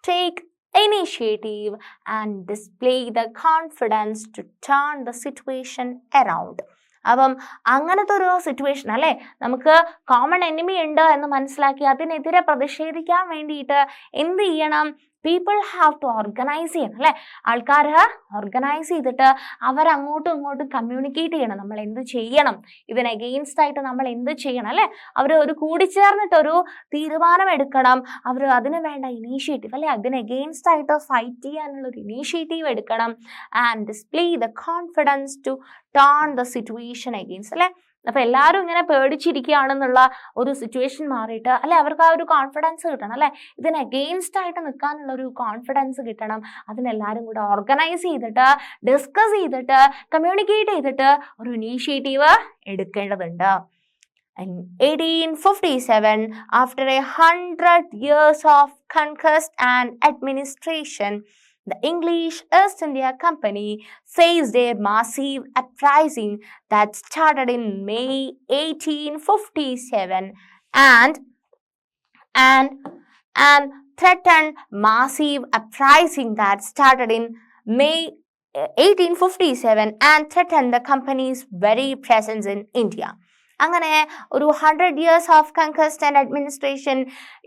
take initiative and display the confidence to turn the situation around. അപ്പം അങ്ങനത്തെ ഒരു സിറ്റുവേഷൻ അല്ലെ, നമുക്ക് common enemy ഉണ്ട് എന്ന് മനസ്സിലാക്കി അതിനെതിരെ പ്രതിഷേധിക്കാൻ വേണ്ടിയിട്ട് എന്ത് ചെയ്യണം? പീപ്പിൾ ഹാവ് ടു ഓർഗനൈസ് ചെയ്യണം അല്ലെ. ആൾക്കാർ ഓർഗനൈസ് ചെയ്തിട്ട് അവരങ്ങോട്ടും ഇങ്ങോട്ടും കമ്മ്യൂണിക്കേറ്റ് ചെയ്യണം. നമ്മൾ എന്ത് ചെയ്യണം, ഇതിന് എഗെയിൻസ്റ്റ് ആയിട്ട് നമ്മൾ എന്ത് ചെയ്യണം അല്ലെ. അവർ ഒരു കൂടിച്ചേർന്നിട്ടൊരു തീരുമാനം എടുക്കണം. അവർ അതിന് വേണ്ട ഇനീഷ്യേറ്റീവ് അല്ലെ, അതിന് എഗെയിൻസ്റ്റ് ആയിട്ട് ഫൈറ്റ് ചെയ്യാനുള്ള ഒരു ഇനീഷ്യേറ്റീവ് എടുക്കണം. And display the confidence to turn the situation against അല്ലെ. അപ്പൊ എല്ലാവരും ഇങ്ങനെ പേടിച്ചിരിക്കുകയാണെന്നുള്ള ഒരു സിറ്റുവേഷൻ മാറിയിട്ട് അല്ലെ, അവർക്ക് ആ ഒരു കോൺഫിഡൻസ് കിട്ടണം അല്ലെ, ഇതിന് അഗെയിൻസ്റ്റ് ആയിട്ട് നിൽക്കാനുള്ള ഒരു കോൺഫിഡൻസ് കിട്ടണം. അതിനെല്ലാവരും കൂടെ ഓർഗനൈസ് ചെയ്തിട്ട് ഡിസ്കസ് ചെയ്തിട്ട് കമ്മ്യൂണിക്കേറ്റ് ചെയ്തിട്ട് ഒരു ഇനീഷ്യേറ്റീവ് എടുക്കേണ്ടതുണ്ട്. In 1857, after 100 years of conquest and administration, the English East India Company faced a massive uprising that started in May 1857 and threatened massive uprising that started in May 1857 and threatened the company's very presence in India. അങ്ങനെ ഒരു 100 years of conquest and administration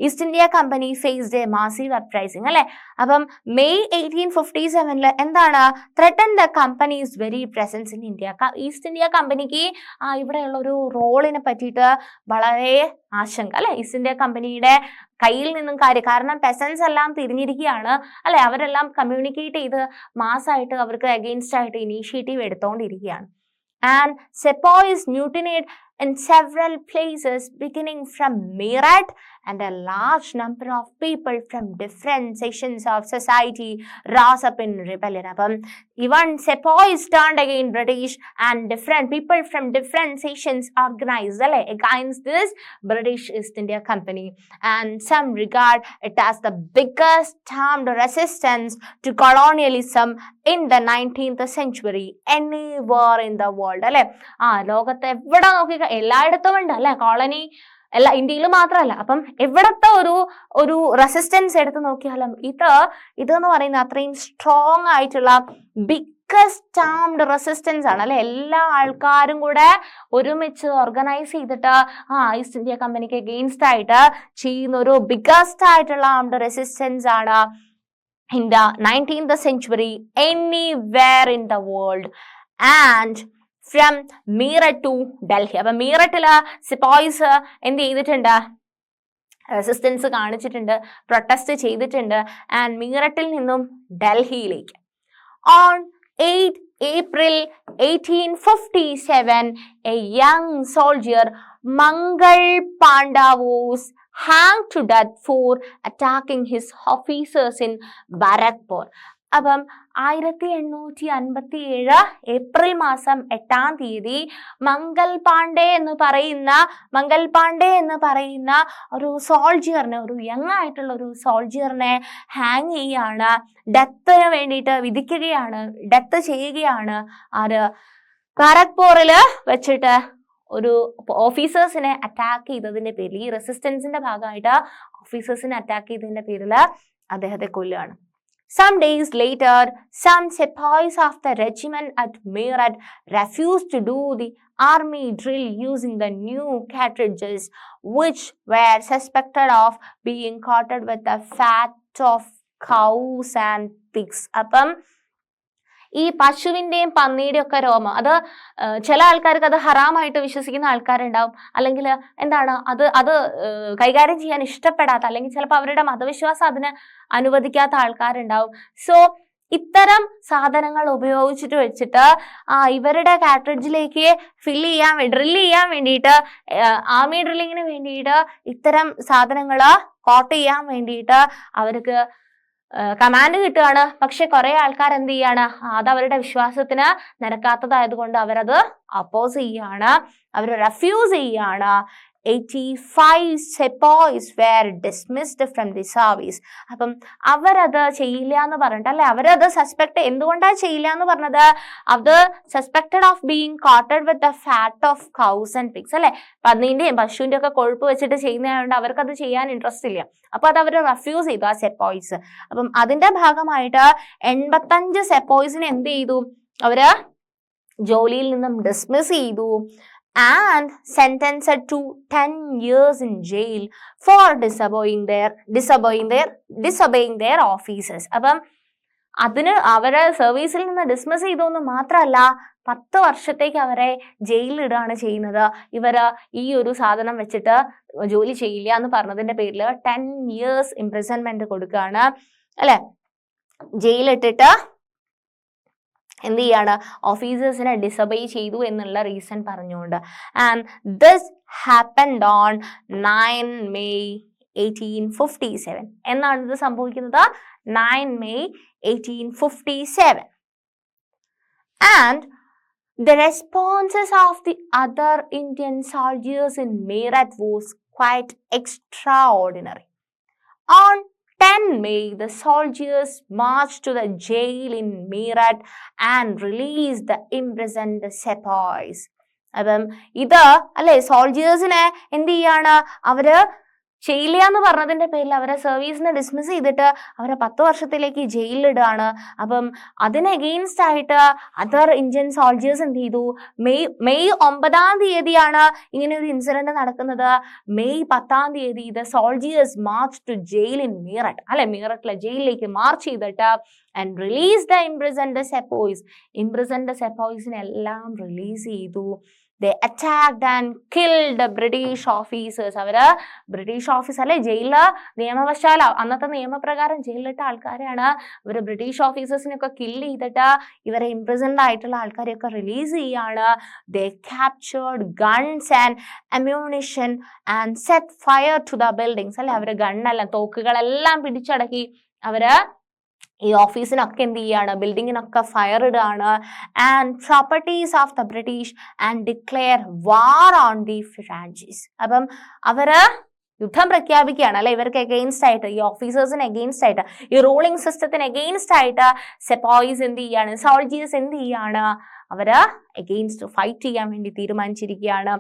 East India company faced a massive uprising അല്ലെ. അപ്പം May 1857 എന്താണ്? Threaten the company's very presence in India. East India കമ്പനിക്ക് ഇവിടെയുള്ള ഒരു റോളിനെ പറ്റിയിട്ട് വളരെ ആശങ്ക അല്ലെ. ഈസ്റ്റ് ഇന്ത്യ കമ്പനിയുടെ കയ്യിൽ നിന്നും കാരണം പെസൻസ് എല്ലാം തിരിഞ്ഞിരിക്കുകയാണ് അല്ലെ, അവരെല്ലാം കമ്മ്യൂണിക്കേറ്റ് ചെയ്ത് മാസമായിട്ട് അവർക്ക് അഗെയിൻസ്റ്റ് ആയിട്ട് initiative എടുത്തുകൊണ്ടിരിക്കുകയാണ്. And sepoys mutinied in several places beginning from Meerut, and a large number of people from different sections of society rose up in rebellion. Even sepoys turned against British and different people from different sections organized against this British East India Company, and some regard it as the biggest armed resistance to colonialism in the 19th century anywhere in the world. ലോകത്ത് എവിടെ നോക്കി എല്ലായിടത്തും ഉണ്ട് അല്ലെ colony, എല്ലാ ഇന്ത്യയിൽ മാത്രമല്ല. അപ്പം എവിടത്തെ ഒരു റെസിസ്റ്റൻസ് എടുത്ത് നോക്കിയാലും ഇതെന്ന് പറയുന്നത് അത്രയും സ്ട്രോങ് ആയിട്ടുള്ള ബിഗ്ഗസ്റ്റ് ആംഡ് റെസിസ്റ്റൻസ് ആണ് അല്ലെ. എല്ലാ ആൾക്കാരും കൂടെ ഒരുമിച്ച് ഓർഗനൈസ് ചെയ്തിട്ട് ഈസ്റ്റ് ഇന്ത്യ കമ്പനിക്ക് അഗെയിൻസ്റ്റ് ആയിട്ട് ചെയ്യുന്ന ഒരു ബിഗ്ഗസ്റ്റ് ആയിട്ടുള്ള ആംഡ് റെസിസ്റ്റൻസ് ആണ് in the 19th century anywhere in the world. And from Meerut to Delhi. അപ്പം മീററ്റില് സിപ്പോയ്സ് എന്ത് ചെയ്തിട്ടുണ്ട്? റെസിസ്റ്റൻസ് കാണിച്ചിട്ടുണ്ട്, പ്രൊട്ടസ്റ്റ് ചെയ്തിട്ടുണ്ട്. ആൻഡ് മീററ്റിൽ നിന്നും ഡൽഹിയിലേക്ക് on 8 April 1857 a young soldier Mangal Panda was hanged to death for attacking his officers in Barakpur. അപ്പം 1857 April മാസം 8-ാം തീയതി മംഗൽ പാണ്ഡെ എന്ന് പറയുന്ന ഒരു സോൾജിയറിനെ, ഒരു യങ് ആയിട്ടുള്ള ഒരു സോൾജിയറിനെ ഹാങ് ചെയ്യാണ്, ഡെത്തിന് വേണ്ടിയിട്ട് വിധിക്കുകയാണ്, ഡെത്ത് ചെയ്യുകയാണ്. ആര്? ബാരക്പൂറിൽ വെച്ചിട്ട് ഒരു ഓഫീസേഴ്സിനെ അറ്റാക്ക് ചെയ്തതിന്റെ പേരിൽ, ഈ റെസിസ്റ്റൻസിന്റെ ഭാഗമായിട്ട് ഓഫീസേഴ്സിനെ അറ്റാക്ക് ചെയ്തതിന്റെ പേരിൽ അദ്ദേഹത്തെ കൊല്ലുകയാണ്. Some days later, some sepoys of the regiment at Meerut refused to do the army drill using the new cartridges, which were suspected of being coated with the fat of cows and pigs. അപ്പം ഈ പശുവിന്റെയും പന്നിയുടെയും ഒക്കെ രോമം അത് ചില ആൾക്കാർക്ക് അത് ഹറാമായിട്ട് വിശ്വസിക്കുന്ന ആൾക്കാരുണ്ടാവും, അല്ലെങ്കിൽ എന്താണ് അത് കൈകാര്യം ചെയ്യാൻ ഇഷ്ടപ്പെടാത്ത, അല്ലെങ്കിൽ ചിലപ്പോൾ അവരുടെ മതവിശ്വാസം അതിന് അനുവദിക്കാത്ത ആൾക്കാരുണ്ടാവും. സോ ഇത്തരം സാധനങ്ങൾ ഉപയോഗിച്ചിട്ട് വെച്ചിട്ട് ഇവരുടെ കാട്രിഡ്ജിലേക്ക് ഡ്രിൽ ചെയ്യാൻ വേണ്ടിയിട്ട്, ആർമി ഡ്രില്ലിങ്ങിന് വേണ്ടിയിട്ട് ഇത്തരം സാധനങ്ങൾ കോട്ട് ചെയ്യാൻ വേണ്ടിയിട്ട് അവർക്ക് കമാൻഡ് കിട്ടുകയാണ്. പക്ഷെ കുറെ ആൾക്കാർ എന്ത് ചെയ്യാണ്, അത് അവരുടെ വിശ്വാസത്തിന് നിരക്കാത്തതായതുകൊണ്ട് അവരത് അപ്പോസ് ചെയ്യാണ്, അവർ റെഫ്യൂസ് ചെയ്യാണ്. 85 sepoys were dismissed from the service. അപ്പം അവരത് ചെയ്യില്ല എന്ന് പറഞ്ഞിട്ട്, അല്ലെ, അവരത് എന്തുകൊണ്ടാണ് ചെയ്യില്ല എന്ന് പറഞ്ഞത്, അത് suspected of being quoted with the fat of cows and pigs, അല്ലെ, പന്നീന്റെയും പശുവിന്റെ ഒക്കെ കൊഴുപ്പ് വെച്ചിട്ട് ചെയ്യുന്നതുകൊണ്ട് അവർക്കത് ചെയ്യാൻ ഇൻട്രസ്റ്റ് ഇല്ല. അപ്പൊ അത് അവർ റെഫ്യൂസ് ചെയ്തു ആ സെപ്പോയ്സ്. അപ്പം അതിന്റെ ഭാഗമായിട്ട് 85 സെപ്പോയ്സിനെ എന്ത് ചെയ്തു, അവര് ജോലിയിൽ നിന്നും ഡിസ്മിസ് ചെയ്തു and sentenced to 10 years in jail for disobeying their officers. അപ്പം അതിന് അവരെ സർവീസിൽ നിന്ന് ഡിസ്മിസ് ചെയ്തു എന്ന് മാത്രമല്ല, 10 വർഷത്തേക്ക് അവരെ ജയിലിലിടുകയാണ് ചെയ്യുന്നത്. ഇവര് ഈ ഒരു സാധനം വെച്ചിട്ട് ജോലി ചെയ്യില്ല എന്ന് പറഞ്ഞതിന്റെ പേരിൽ 10 years ഇംപ്രിസൺമെന്റ് കൊടുക്കുകയാണ്, അല്ലെ, ജയിലിട്ടിട്ട് എന്ത് ചെയ്യാണ്, ഓഫീസേഴ്സിനെ ഡിസബേ ചെയ്തു എന്നുള്ള റീസൺ പറഞ്ഞുകൊണ്ട്. And this happened on 9 May 1857. എന്നാണ് ഇത് സംഭവിക്കുന്നത്, 9 May 1857. And the responses of the other Indian soldiers in Meerut was quite extraordinary. On 10 May, the soldiers marched to the jail in Meerut and released the imprisoned sepoys. അപ്പം ഇത്, അല്ലെ, സോൾജിയേഴ്സിനെ എന്ത് ചെയ്യാണ്, അവര് ചെയ്യില്ല എന്ന് പറഞ്ഞതിന്റെ പേരിൽ അവരെ സർവീസിനെ ഡിസ്മിസ് ചെയ്തിട്ട് അവരെ 10 വർഷത്തിലേക്ക് ജയിലിലിടുകയാണ്. അപ്പം അതിന് എഗെയിൻസ്റ്റ് ആയിട്ട് അതർ ഇന്ത്യൻ സോൾജിയേഴ്സ് എന്ത് ചെയ്തു, മെയ് 9 ഇങ്ങനെ ഒരു ഇൻസിഡന്റ് നടക്കുന്നത്. May 10 the soldiers march to jail in Meerut, അല്ലെ, മീററ്റിലെ ജയിലിലേക്ക് മാർച്ച് ചെയ്തിട്ട് ആൻഡ് റിലീസ് ദ ഇംപ്രിസൺഡ് സെപ്പോയ്സിനെ എല്ലാം റിലീസ് ചെയ്തു. They attacked and killed the British officers. അവര് ബ്രിട്ടീഷ് ഓഫീസർ, അല്ലെ, ജയിലില് നിയമവശാല അന്നത്തെ നിയമപ്രകാരം ജയിലിലിട്ട ആൾക്കാരെയാണ്. ഇവര് ബ്രിട്ടീഷ് ഓഫീസേഴ്സിനൊക്കെ കില്ല് ചെയ്തിട്ട് ഇവരെ ഇംപ്രിസൺഡ് ആയിട്ടുള്ള ആൾക്കാരെയൊക്കെ റിലീസ് ചെയ്യാണ്. They captured guns and ammunition and set fire to the buildings. അല്ലെ, അവര് ഗണ്ണെല്ലാം, തോക്കുകളെല്ലാം പിടിച്ചടക്കി അവര് ഈ ഓഫീസിനൊക്കെ എന്ത് ചെയ്യാണ്, ബിൽഡിങ്ങിനൊക്കെ ഫയർ ഇടുകയാണ്. And properties of the British and declare war on the franchise. അപ്പം അവര് യുദ്ധം പ്രഖ്യാപിക്കുകയാണ്, അല്ലെ, ഇവർക്ക് എഗെയിൻസ്റ്റ് ആയിട്ട്, ഈ ഓഫീസേഴ്സിന് എഗെയിൻസ്റ്റ് ആയിട്ട്, ഈ റൂളിംഗ് സിസ്റ്റത്തിന് എഗെയിൻസ്റ്റ് ആയിട്ട് സെപ്പോയ്സ് എന്ത് ചെയ്യാണ്, സോൾജിയേഴ്സ് എന്ത് ചെയ്യാണ്, അവര് എഗെയിൻസ്റ്റ് ഫൈറ്റ് ചെയ്യാൻ വേണ്ടി തീരുമാനിച്ചിരിക്കുകയാണ്.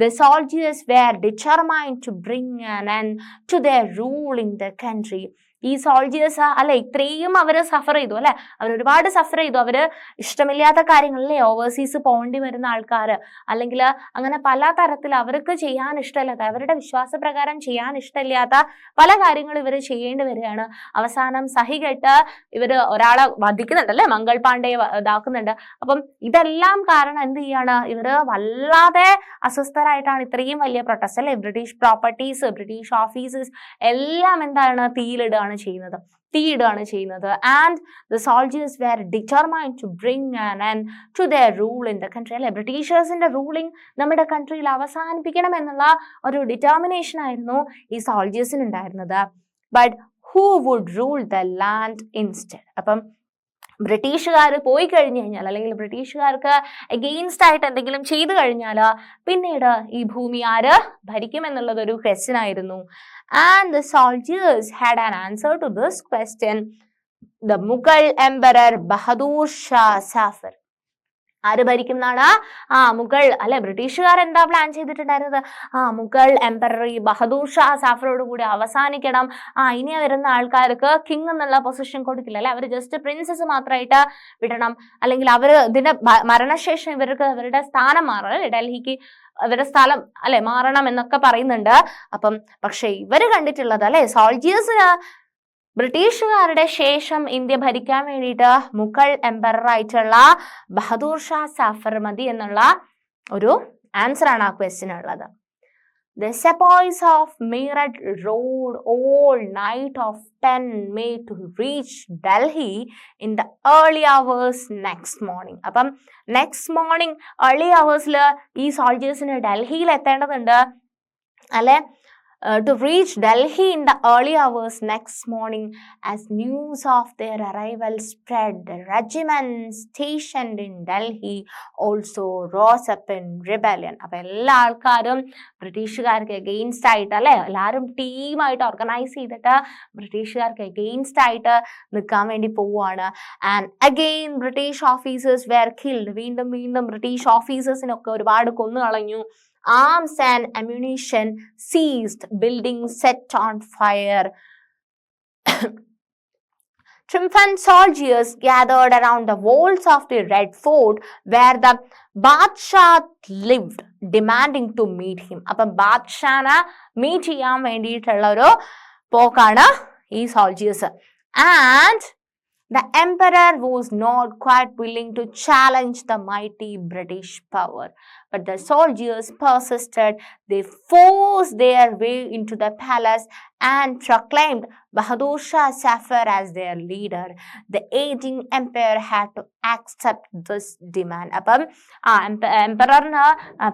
The soldiers were determined to bring an end to their rule in the country. ഈ സോൾജിയേഴ്സ്, അല്ലെ, ഇത്രയും അവര് സഫർ ചെയ്തു, അല്ലെ, അവർ ഒരുപാട് സഫർ ചെയ്തു. അവര് ഇഷ്ടമില്ലാത്ത കാര്യങ്ങളിലെ ഓവർസീസ് പോകേണ്ടി വരുന്ന ആൾക്കാർ, അല്ലെങ്കിൽ അങ്ങനെ പല തരത്തിൽ അവർക്ക് ചെയ്യാൻ ഇഷ്ടമില്ലാത്ത, അവരുടെ വിശ്വാസപ്രകാരം ചെയ്യാൻ ഇഷ്ടമില്ലാത്ത പല കാര്യങ്ങളും ഇവർ ചെയ്യേണ്ടി വരികയാണ്. അവസാനം സഹികെട്ട് ഇവര് ഒരാളെ വധിക്കുന്നുണ്ട്, അല്ലെ, മംഗൾ പാണ്ഡെയെ ഇതാക്കുന്നുണ്ട്. അപ്പം ഇതെല്ലാം കാരണം എന്ത് ചെയ്യാണ്, ഇവര് വല്ലാതെ അസ്വസ്ഥരായിട്ടാണ് ഇത്രയും വലിയ പ്രൊട്ടസ്റ്റ്, അല്ലെ, ബ്രിട്ടീഷ് പ്രോപ്പർട്ടീസ്, ബ്രിട്ടീഷ് ഓഫീസസ് എല്ലാം എന്താണ്, തീയിലിടുകയാണ് ചെയ്യുന്നത്. And the soldiers were determined to bring an end to their rule in the country, അല്ലെ, ബ്രിട്ടീഷേഴ്സിന്റെ റൂളിംഗ് നമ്മുടെ കൺട്രിയിൽ അവസാനിപ്പിക്കണം എന്നുള്ള ഒരു ഡിറ്റർമിനേഷൻ ആയിരുന്നു ഈ സോൾജിയേഴ്സിന് ഉണ്ടായിരുന്നത്. But who would rule the land instead? അപ്പം ബ്രിട്ടീഷുകാർ പോയി കഴിഞ്ഞു കഴിഞ്ഞാൽ, അല്ലെങ്കിൽ ബ്രിട്ടീഷുകാർക്ക് എഗെയിൻസ്റ്റ് ആയിട്ട് എന്തെങ്കിലും ചെയ്തു കഴിഞ്ഞാൽ പിന്നീട് ഈ ഭൂമി ആര് ഭരിക്കും എന്നുള്ളത് ഒരു ക്വസ്റ്റ്യൻ ആയിരുന്നു. And the soldiers had an answer to this question. The Mughal Emperor Bahadur Shah Zafar. ആര് ഭരിക്കുന്നതാണ്? മുഗൾ അല്ലെ, ബ്രിട്ടീഷുകാർ എന്താ പ്ലാൻ ചെയ്തിട്ടുണ്ടായിരുന്നത്? മുഗൾ എംപറർ ഈ ബഹദൂർ ഷാ സഫറോട് കൂടി അവസാനിക്കണം. ഇനി വരുന്ന ആൾക്കാർക്ക് കിങ് എന്നുള്ള പൊസിഷൻ കൊടുക്കില്ല അല്ലെ, അവര് ജസ്റ്റ് പ്രിൻസസ് മാത്രമായിട്ട് വിടണം, അല്ലെങ്കിൽ അവര് ഇതിന്റെ മരണശേഷം ഇവർക്ക് അവരുടെ സ്ഥാനം മാറണം, ഡൽഹിക്ക് അവരുടെ സ്ഥലം അല്ലെ മാറണം എന്നൊക്കെ പറയുന്നുണ്ട്. പക്ഷെ ഇവര് കണ്ടിട്ടുള്ളത് അല്ലെ, സോൾജിയേഴ്സിന് ബ്രിട്ടീഷുകാരുടെ ശേഷം ഇന്ത്യ ഭരിക്കാൻ വേണ്ടിയിട്ട് മുഗൾ എംപറർ ആയിട്ടുള്ള ബഹദൂർ ഷാ സഫർ മതി എന്നുള്ള ഒരു ആൻസർ ആണ് ആ ക്വസ്റ്റ്യൻ ഉള്ളത്. The sepoys of Meerut rode all night of 10 May to reach Delhi in the early hours next morning. അപ്പം നെക്സ്റ്റ് മോർണിംഗ് early hoursല് ഈ സോൾജേഴ്സിന് ഡൽഹിയിൽ എത്തേണ്ടതുണ്ട് അല്ലെ. To reach Delhi in the early hours next morning. As news of their arrival spread, the regiments stationed in Delhi also rose up in rebellion. അപ്പൊ എല്ലാ ആൾക്കാരും ബ്രിട്ടീഷുകാർക്ക് against ആയിട്ട് അല്ലെ, എല്ലാവരും ടീമായിട്ട് ഓർഗനൈസ് ചെയ്തിട്ട് ബ്രിട്ടീഷുകാർക്ക് എഗെയിൻസ്റ്റ് ആയിട്ട് നിൽക്കാൻ വേണ്ടി പോവുകയാണ്. And again British officers were killed. വീണ്ടും ബ്രിട്ടീഷ് ഓഫീസേഴ്സിനൊക്കെ ഒരുപാട് കൊന്നു കളഞ്ഞു. Arms and ammunition seized, buildings set on fire. Triumphant soldiers gathered around the walls of the Red Fort where the Badshah lived, demanding to meet him. അപ്പം ബാദ്ഷാനെ meet ചെയ്യാൻ വേണ്ടിയിട്ടുള്ള ഒരു പോക്കാണ് ഈ soldiers. And the emperor was not quite willing to challenge the mighty British power, but the soldiers persisted. They forced their way into the palace and proclaimed Bahadur Shah Zafar as their leader. The aging emperor had to accept this demand. അപ്പം എംപററിന്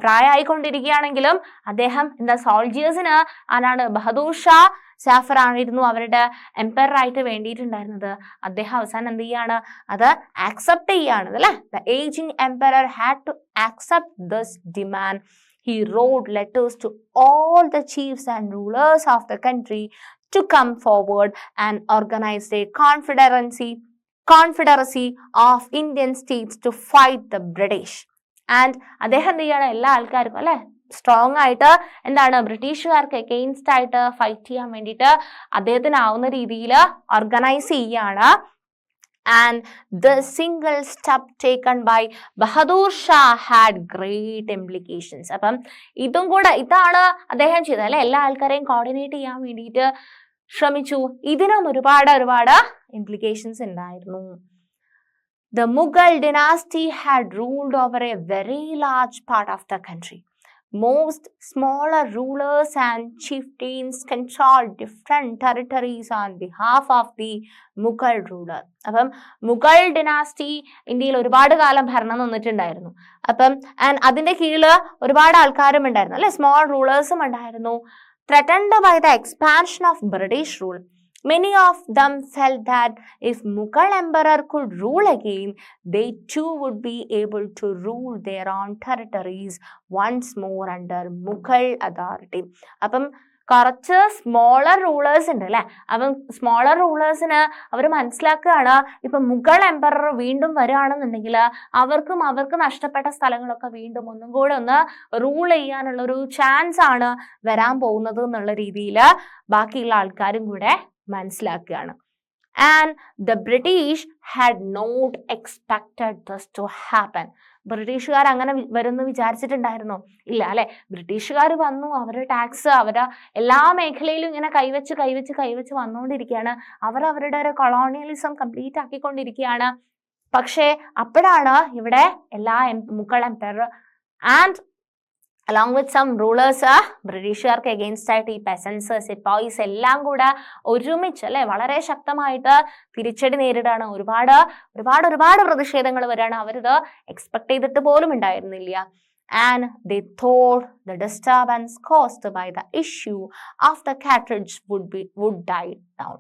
പ്രായമായിക്കൊണ്ടിരിക്കുകയാണെങ്കിലും അദ്ദേഹം എന്താ സോൾജിയേഴ്സിന് ആരാണ് ബഹദൂർ ഷാ ജാഫർ ആയിരുന്നു അവരുടെ Empire ആയിട്ട് വേണ്ടിയിട്ടുണ്ടായിരുന്നത്. അദ്ദേഹം അവസാനം എന്ത് ചെയ്യാണ്, അത് ആക്സെപ്റ്റ് ചെയ്യാണ് അല്ലെ. The aging emperor had to accept this demand. He wrote letters to all the chiefs and rulers of the country to come forward and organize a confederacy of Indian states to fight the British. And അദ്ദേഹം എന്ത് ചെയ്യാണ്, എല്ലാ ആൾക്കാർക്കും അല്ലെ strong ആയിട്ട് എന്താണ് ബ്രിട്ടീഷുകാർക്ക് against ആയിട്ട് ഫൈറ്റ് ചെയ്യാൻ വേണ്ടിയിട്ട് അദ്ദേഹത്തിനാവുന്ന രീതിയിൽ ഓർഗനൈസ് ചെയ്യാണ്. And the single step taken by Bahadur Shah had great implications. അപ്പം ഇതാണ് അദ്ദേഹം ചെയ്തത് അല്ലെ, എല്ലാ ആൾക്കാരെയും കോർഡിനേറ്റ് ചെയ്യാൻ വേണ്ടിയിട്ട് ശ്രമിച്ചു. ഇതിനും ഒരുപാട് implications ഉണ്ടായിരുന്നു. The Mughal dynasty had ruled over a very large part of the country. Most smaller rulers and chieftains controlled different territories on behalf of the Mughal ruler. അപ്പം മുഗൾ ഡിനാസ്റ്റി ഇന്ത്യയിൽ ഒരുപാട് കാലം ഭരണം നിന്നിട്ടുണ്ടായിരുന്നു. അതിന്റെ കീഴിൽ ഒരുപാട് ആൾക്കാരും ഉണ്ടായിരുന്നു അല്ലെ, സ്മോൾ റൂളേഴ്സും ഉണ്ടായിരുന്നു. Threatened by the expansion of British rule, many of them felt that if Mughal emperor could rule again, they too would be able to rule their own territories once more under Mughal authority. അപ്പം കുറച്ച് smaller rulers ഉണ്ട് അല്ലെ. Smaller റൂളേഴ്സിന് അവർ മനസ്സിലാക്കുകയാണ്, ഇപ്പൊ Mughal emperor വീണ്ടും വരികയാണെന്നുണ്ടെങ്കിൽ അവർക്ക് നഷ്ടപ്പെട്ട സ്ഥലങ്ങളൊക്കെ വീണ്ടും ഒന്നും കൂടെ ഒന്ന് റൂൾ ചെയ്യാനുള്ള ഒരു ചാൻസ് ആണ് വരാൻ പോകുന്നത് എന്നുള്ള രീതിയിൽ ബാക്കിയുള്ള ആൾക്കാരും കൂടെ മനസ്സിലാക്കുകയാണ്. And the British had not expected this to happen. ബ്രിട്ടീഷുകാർ അങ്ങനെ വരുമെന്ന് വിചാരിച്ചിട്ടുണ്ടായിരുന്നോ? ഇല്ല അല്ലെ. ബ്രിട്ടീഷുകാർ വന്നു, അവരുടെ ടാക്സ് അവരുടെ എല്ലാ മേഖലയിലും ഇങ്ങനെ കൈവച്ച് വന്നുകൊണ്ടിരിക്കുകയാണ്. അവരുടെ ഒരു കൊളോണിയലിസം കംപ്ലീറ്റ് ആക്കിക്കൊണ്ടിരിക്കുകയാണ്. പക്ഷേ അപ്പോഴാണ് ഇവിടെ എല്ലാ Mughal empire and along with some rulers ബ്രിട്ടീഷുകാർക്ക് എഗെയിൻസ്റ്റ് ആയിട്ട് ഈ പെസൻസ് സിപ്പായിസ് എല്ലാം കൂടെ ഒരുമിച്ച് അല്ലെ വളരെ ശക്തമായിട്ട് തിരിച്ചടി നേരിടാണ്. ഒരുപാട് പ്രതിഷേധങ്ങൾ വരികയാണ്. അവരിത് എക്സ്പെക്ട് ചെയ്തിട്ട് പോലും ഉണ്ടായിരുന്നില്ല. And they thought the disturbance caused by the issue of the cartridge would die down.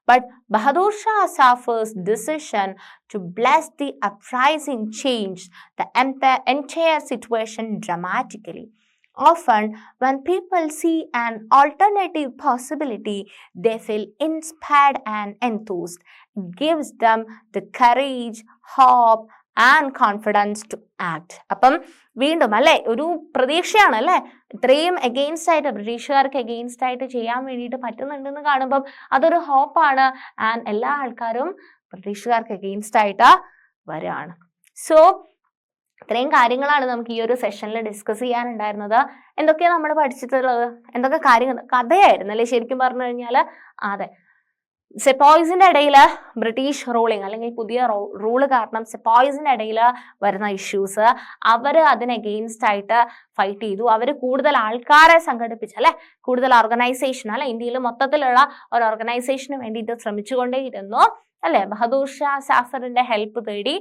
But Bahadur Shah Zafar's decision to bless the uprising changed the entire situation dramatically. Often, when people see an alternative possibility, they feel inspired and enthused. It gives them the courage, hope, and confidence to act. അപ്പം വീണ്ടും അല്ലെ ഒരു പ്രതീക്ഷയാണ് അല്ലെ, ഇത്രയും against ആയിട്ട് ബ്രിട്ടീഷുകാർക്ക് against ആയിട്ട് ചെയ്യാൻ വേണ്ടിയിട്ട് പറ്റുന്നുണ്ടെന്ന് കാണുമ്പം അതൊരു ഹോപ്പാണ്. ആൻഡ് എല്ലാ ആൾക്കാരും ബ്രിട്ടീഷുകാർക്ക് എഗെയിൻസ്റ്റ് ആയിട്ട് വരാണ്. സോ ഇത്രയും കാര്യങ്ങളാണ് നമുക്ക് ഈ ഒരു സെഷനിൽ ഡിസ്കസ് ചെയ്യാനുണ്ടായിരുന്നത്. എന്തൊക്കെയാണ് നമ്മൾ പഠിച്ചിട്ടുള്ളത്, എന്തൊക്കെ കാര്യങ്ങൾ, കഥയായിരുന്നു അല്ലെ ശരിക്കും പറഞ്ഞു കഴിഞ്ഞാൽ. അതെ, സെപ്പോയ്സിന്റെ ഇടയിൽ ബ്രിട്ടീഷ് റൂളിങ് അല്ലെങ്കിൽ പുതിയ റൂള് കാരണം സെപ്പോയ്സിന്റെ ഇടയിൽ വരുന്ന ഇഷ്യൂസ്, അവർ അതിന് അഗെയിൻസ്റ്റ് ആയിട്ട് ഫൈറ്റ് ചെയ്തു. അവർ കൂടുതൽ ആൾക്കാരെ സംഘടിപ്പിച്ച് അല്ലെ, കൂടുതൽ ഓർഗനൈസേഷൻ അല്ലെ, ഇന്ത്യയിൽ മൊത്തത്തിലുള്ള ഒരു ഓർഗനൈസേഷന് വേണ്ടിയിട്ട് ശ്രമിച്ചുകൊണ്ടേയിരുന്നു അല്ലെ. ബഹദൂർ ഷാ സാഫറിന്റെ ഹെൽപ്പ് തേടി.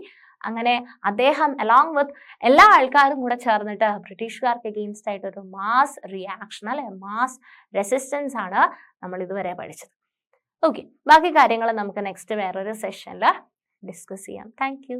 അങ്ങനെ അദ്ദേഹം അലോങ് വിത്ത് എല്ലാ ആൾക്കാരും കൂടെ ചേർന്നിട്ട് ബ്രിട്ടീഷുകാർക്ക് അഗെയിൻസ്റ്റ് ആയിട്ട് ഒരു മാസ് റിയാക്ഷൻ അല്ലെ, മാസ് റെസിസ്റ്റൻസ് ആണ് നമ്മൾ ഇതുവരെ പഠിച്ചത്. ഓക്കെ, ബാക്കി കാര്യങ്ങൾ നമുക്ക് നെക്സ്റ്റ് വേറൊരു സെഷനിൽ ഡിസ്കസ് ചെയ്യാം. Thank you.